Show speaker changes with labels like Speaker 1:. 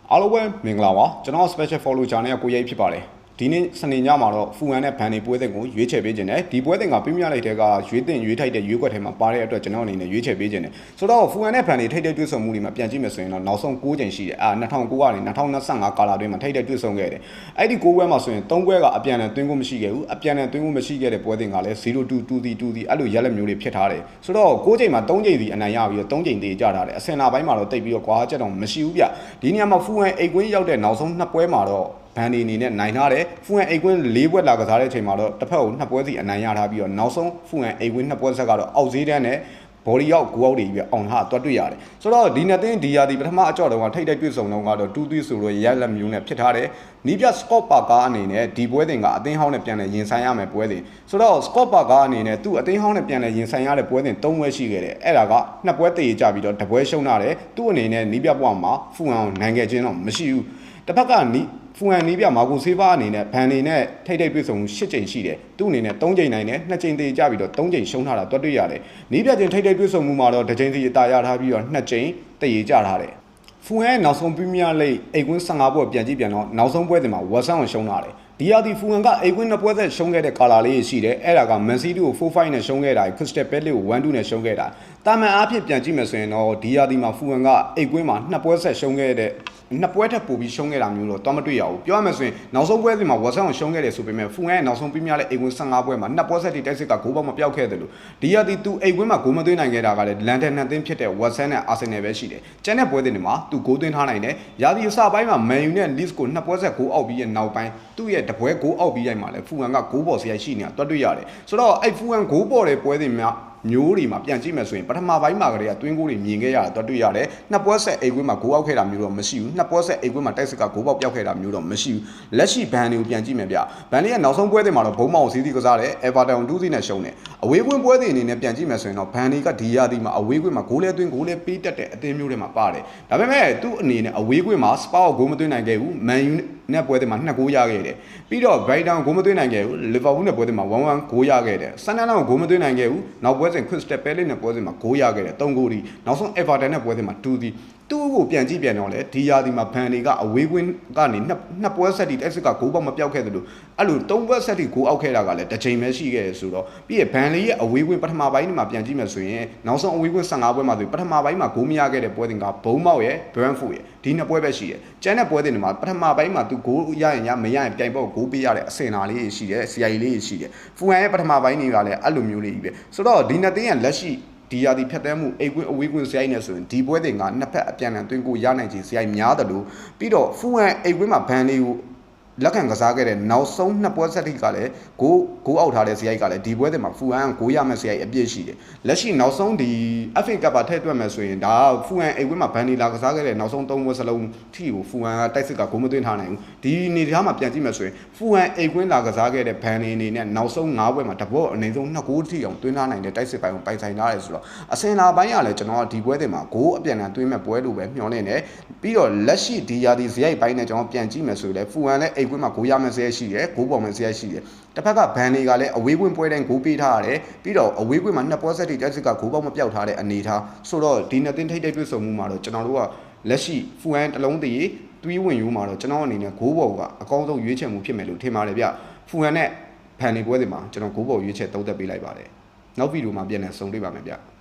Speaker 1: အားလုံးပဲမင်္ဂလာပါကျွန်တော် special follow channel ကကိုရိပ်ဖြစ်ပါတယ်ဒီနေ့စနေညမှာတော့ဖူဟန်နဲ့ဘန်နေပွဲစဉ်ကိုရွေးချယ်ပေးခြင်းနဲ့ဒီပွဲစဉ်ကပြင်းပြလိုက်တဲ့ကရွေးတင်ရွေးထိုက်တဲ့ရွေးကွက်ထဲမှာပါတဲ့အတွက်ကျွန်တော်အနေနဲ့ရွေးချယ်ပေးခြင်းနဲ့ဆိုတော့ဖူဟန်နဲ့ဘန်နေထိတ်တဲ့တွေ့ဆုံမှုတွေမှာပြန်ကြည့်မယ်ဆိုရင်တော့နောက်ဆုံး6ချိန်ရှိတယ်2009ကနေ2025ကာလအတွင်းမှာထိတ်တဲ့တွေ့ဆုံခဲ့တယ်အဲ့ဒီ6ပွဲမှာဆိုရင်3ပွဲကအပြန်အလှန်သွင်းဖို့မရှိခဲ့ဘူးအပြန်အလှန်သွင်းဖို့မရှိခဲ့တဲ့ပွဲစဉ်ကလည်း0-2-2-2အဲ့လိုရက်လက်မျိုးတွေဖြစ်ထားတယ်ဆိုတော့6ချိန်မှာ3ချိန်စီအနိုင်ရပြီးတော့3ချိန်သေးကြထားတယ်အစင်နာပိုင်းမှာတော့တိတ်ပြီးတော့ကွာချက်တော့မရှိဘူးဗျဒီနေရာမှာဖူဟန်အိတ်ကွင်းရောက်တဲ့နောက်ဆုံး2ပွဲမှာတော့ဘန်ဒီအနေနဲ့နိုင်ထားတယ်ဖူဟန်အိတ်ကွင်း4ပွဲလာကစားတဲ့အချိန်မှာတော့တစ်ဖက်ကို2ပွဲစီအနိုင်ရထားပြီးတော့နောက်ဆုံးဖူဟန်အိတ်ကွင်း2ပွဲဆက်ကတော့အောက်ဈေးတန်းနဲ့ဘော်ဒီရောက်9အောက်တွေပြီးအောင်ဟာတွတ်တွေ့ရတယ်ဆိုတော့ဒီနှစ်သင်းဒီယာဒီပထမအကြော့တုန်းကထိတ်တဲ့တွေ့ဆုံတုန်းကတော့2-3ဆိုတော့ရက်လက်မျိုးနဲ့ဖြစ်ထားတယ်နီးပြစကော့ပါကာအနေနဲ့ဒီပွဲတင်ကအသင်းဟောင်းနဲ့ပြန်လဲရင်ဆိုင်ရမယ်ပွဲတင်ဆိုတော့စကော့ပါကာအနေနဲ့သူ့အသင်းဟောင်းနဲ့ပြန်လဲရင်ဆိုင်ရတဲ့ပွဲတင်3ပွဲရှိခဲ့တယ်အဲ့ဒါက2ပွဲတည်ကြပြီးတော့1ပွဲရှုံးလာတယ်သူ့အနေနဲ့နီးပြပွားမှာဖူဟန်ကိုနိုင်ခဲ့ခြင်းတော့မရှိဘူးတစ်ဖက်ကဖူဟန်နီးပြမာကိုဆေးပါအနေနဲ့ဘန်နေနဲ့ထိတ်ထိတ်တွေ့ဆုံ8ချိန်ရှိတယ်သူ့အနေနဲ့3ချိန်နိုင်တယ်2ချိန်သေးကြပြီးတော့3ချိန်ရှုံးထားတာတွတ်တွေ့ရတယ်နီးပြချင်းထိတ်ထိတ်တွေ့ဆုံမှုမှာတော့2ချိန်စီအသာရထားပြီးတော့2ချိန်တည်ကြထားတယ်ဖူဟန်နောက်ဆုံးပရီးမီးယားလိဂ်အိတ်ကွင်း15ပွဲပြန်ကြည့်ပြန်တော့နောက်ဆုံးပွဲစဉ်မှာဝက်ဆန်ကိုရှုံးလာတယ်ဒီယာဒီဖူဟန်ကအိတ်ကွင်း2ပွဲသက်ရှုံးခဲ့တဲ့ကာလာလေးရှိတယ်အဲ့ဒါကမန်စီးတီးကို4-5နဲ့ရှုံးခဲ့တာခရစ္စတယ်ပဲလစ်ကို1-2နဲ့ရှုံးခဲ့တာတာမန်အားဖြင့်ပြန်ကြည့်မယ်ဆိုရင်တော့ဒီယာဒီမှာဖူဟန်ကအိတ်ကွင်းမှာ2ပွဲဆက်ရှုံးခဲ့တဲ့2ပွဲထပ်ပို့ပြီးရှုံးခဲ့တာမျိုးတော့တော့မတွေ့ရဘူးပြောရမယ်ဆိုရင်နောက်ဆုံးပွဲစဉ်မှာဝက်ဆန်ကိုရှုံးခဲ့တယ်ဆိုပေမဲ့ဖူဟန်ရဲ့နောက်ဆုံးပြင်းပြတဲ့အိတ်ကွင်း15ပွဲမှာ2ပွဲဆက်တိတိုက်စစ်ကဂိုးပေါက်မပြောက်ခဲ့တယ်လို့ဒီယာဒီသူအိတ်ကွင်းမှာဂိုးမသွင်းနိုင်ခဲ့တာကလည်းလန်ဒန်နှစ်သင်းဖြစ်တဲ့ဝက်ဆန်နဲ့အာဆင်နယ်ပဲရှိတယ်ကျန်တဲ့ပွဲစဉ်တွေမှာသူဂိုးသွင်းထားနိုင်တယ်ယာဒီအစပိုင်းမှာမန်ယူနဲ့လစ်ကို2ပွဲဆက်ဂိုးအောက်ပြီးရဲ့နောက်ပိုင်းသူ့ရဲ့တပွဲဂိုးအောက်ပြီးရိုက်မှာလည်းဖူဟန်ကဂိုးပေါ်စရိုက်ရှိနေတာတွတ်တွေ့ရတယ်ဆိုတော့အဲ့ဖူဟန်ဂိုးပေါ်တဲ့ပွဲစဉ်များမျိုးတွေမှာပြန်ကြည့်မယ်ဆိုရင်ပထမပိုင်းမှာကလေးကတွင်းကိုတွေမြင်ခဲ့ရတာတွေ့ရတယ်နှစ်ပွဲဆက်အိတ်ကွင်းမှာဂိုးအောက်ခဲ့တာမျိုးတော့မရှိဘူးနှစ်ပွဲဆက်အိတ်ကွင်းမှာတိုက်စစ်ကဂိုးပေါက်ပြောက်ခဲ့တာမျိုးတော့မရှိဘူးလက်ရှိဘန်တွေကိုပြန်ကြည့်မယ်ဗျဘန်လေးရဲ့နောက်ဆုံးပွဲတွေမှာတော့ဘုံမောင်စီးစီးကစားတယ်အေဗာတန်2-0နဲ့ရှုံးတယ်အဝေးကွင်းပွဲတွေအနေနဲ့ပြန်ကြည့်မယ်ဆိုရင်တော့ဘန်တွေကဒီယာဒီမှာအဝေးကွင်းမှာဂိုးလဲသွင်းဂိုးလဲပေးတတ်တဲ့အသင်းမျိုးတွေမှာပါတယ်ဒါပေမဲ့သူ့အနေနဲ့အဝေးကွင်းမှာစပါကိုဂိုးမသွင်းနိုင်ခဲ့ဘူးမန်ယူနဲ့ပွဲတွေမှာ2ဂိုးရခဲ့တယ်ပြီးတော့ဘရိုက်တန်ဂိုးမသွင်းနိုင်ခဲ့ဘူးလီဗာပူးနဲ့ပွဲတွေမှာ1-1ဂိုးရခဲ့တယ်ဆန်နန်လောဂိုးမသွင်းနိုင်ခဲ့ဘူးနောက်ပွဲစဉ်ခရစ္စတယ်ပဲလစ်နဲ့ပွဲစဉ်မှာဂိုးရခဲ့တယ်3ဂိုးဒီနောက်ဆုံးအေဗာတန်နဲ့ပွဲစဉ်မှာ2ဒီသူ့ကိုပြန်ကြည့်ပြန်တော့လေဒီယာဒီမှာဘန်တွေကအဝေးကွင်းကနေနှစ်ပွဲဆက်တီတိုက်စစ်ကဂိုးပေါက်မပြောက်ခဲ့တယ်လို့အဲ့လို3ပွဲဆက်တီဂိုးအောက်ခဲ့တာကလည်းတစ်ချိန်ပဲရှိခဲ့တယ်ဆိုတော့ပြီးရဘန်လေးရဲ့အဝေးကွင်းပထမပိုင်းမှာပြန်ကြည့်မယ်ဆိုရင်နောက်ဆုံးအဝေးကွင်း15ပွဲမှာဆိုပထမပိုင်းမှာဂိုးမရခဲ့တဲ့ပွဲတွေကဘုံမောက်ရဲ့ဘရန်ဖို့ရဲ့ဒီနှစ်ပွဲပဲရှိတယ်ကျန်တဲ့ပွဲတွေမှာပထမပိုင်းမှာသူဂိုးရရင်ရမရရင်ပြိုင်ပေါက်ဂိုးပေးရတဲ့အစင်နာလေးရှိတယ် CI လေးရှိတယ်ဖူဟန်ရဲ့ပထမပိုင်းတွေကလည်းအဲ့လိုမျိုးလေးကြီးပဲဆိုတော့ဒီနှစ်သင်းရဲ့လက်ရှိဒီယာဒီဖြတ်တန်းမှုအိတ်ကွင်းအဝေးကွင်းစရိုက်နေဆိုရင်ဒီပွဲတွေကနှစ်ဖက်အပြန်အလှန်သွင်းကိုရနိုင်ခြင်းစရိုက်များတယ်လို့ပြီးတော့ဖူဟန်အိတ်ကွင်းမှာဘန်လေးကိုလက်ခံကစားခဲ့တဲ့နောက်ဆုံး2ပွဲဆက်ထိကလည်းဂိုးအောက်ထားတဲ့စရိုက်ကလည်းဒီပွဲတွေမှာဖူဟန်ဂိုးရမယ့်စရိုက်အပြည့်ရှိတယ်လက်ရှိနောက်ဆုံးဒီ FA Cup ပါထည့်တွက်မယ်ဆိုရင်ဒါဖူဟန်အိတ်ကွင်းမှာဘန်နီလာကစားခဲ့တဲ့နောက်ဆုံး3ပွဲစလုံးထိကိုဖူဟန်ကတိုက်စစ်ကဂိုးမသွင်းထားနိုင်ဘူးဒီနေသားမှာပြန်ကြည့်မယ်ဆိုရင်ဖူဟန်အိတ်ကွင်းလာကစားခဲ့တဲ့ဘန်နီအနေနဲ့နောက်ဆုံး9ပွဲမှာတဘောအနေဆုံး2ဂိုးထိအောင်သွင်းထားနိုင်တဲ့တိုက်စစ်ပိုင်းကိုပိုင်ဆိုင်ထားတယ်ဆိုတော့အစင်လာပိုင်းကလည်းကျွန်တော်ဒီပွဲတွေမှာဂိုးအပြန်အလှန်သွင်းမဲ့ပွဲလို့ပဲမျှော်လင့်နေပြီးတော့လက်ရှိဒီယာဒီစရိုက်ပိုင်းနဲ့ကျွန်တော်ပြန်ကြည့်မယ်ဆိုရင်လည်းဖူဟန်လည်းအိတ်ကွင်းမှာဂိုးရမယ့်စရိုက်ရှိတယ်ဂိုးပေါ်မယ့်စရိုက်ရှိတယ်တစ်ဖက်ကဘန်တွေကလည်းအဝေးကွင်းပွဲတိုင်းဂိုးပေးထားရတယ်ပြီးတော့အဝေးကွင်းမှာ2ပွဲဆက်တိတိုက်စစ်ကဂိုးပေါက်မပြောက်ထားတဲ့အနေထားဆိုတော့ဒီနှစ်သင်းထိပ်တိုက်တွေ့ဆုံမှုမှာတော့ကျွန်တော်တို့ကလက်ရှိဖူဟန်တလုံးတည်းသွေးဝင်ယူမှာတော့ကျွန်တော်အနေနဲ့ဂိုးပေါ်ကအကောင်းဆုံးရွေးချယ်မှုဖြစ်မယ်လို့ထင်ပါတယ်ဗျဖူဟန်နဲ့ဘန်တွေပွဲတွေမှာကျွန်တော်ဂိုးပေါ်ရွေးချယ်သုံးသပ်ပေးလိုက်ပါတယ်နောက်ဗီဒီယိုမှာပြန်လည်ဆုံတွေ့ပါမယ်ဗျ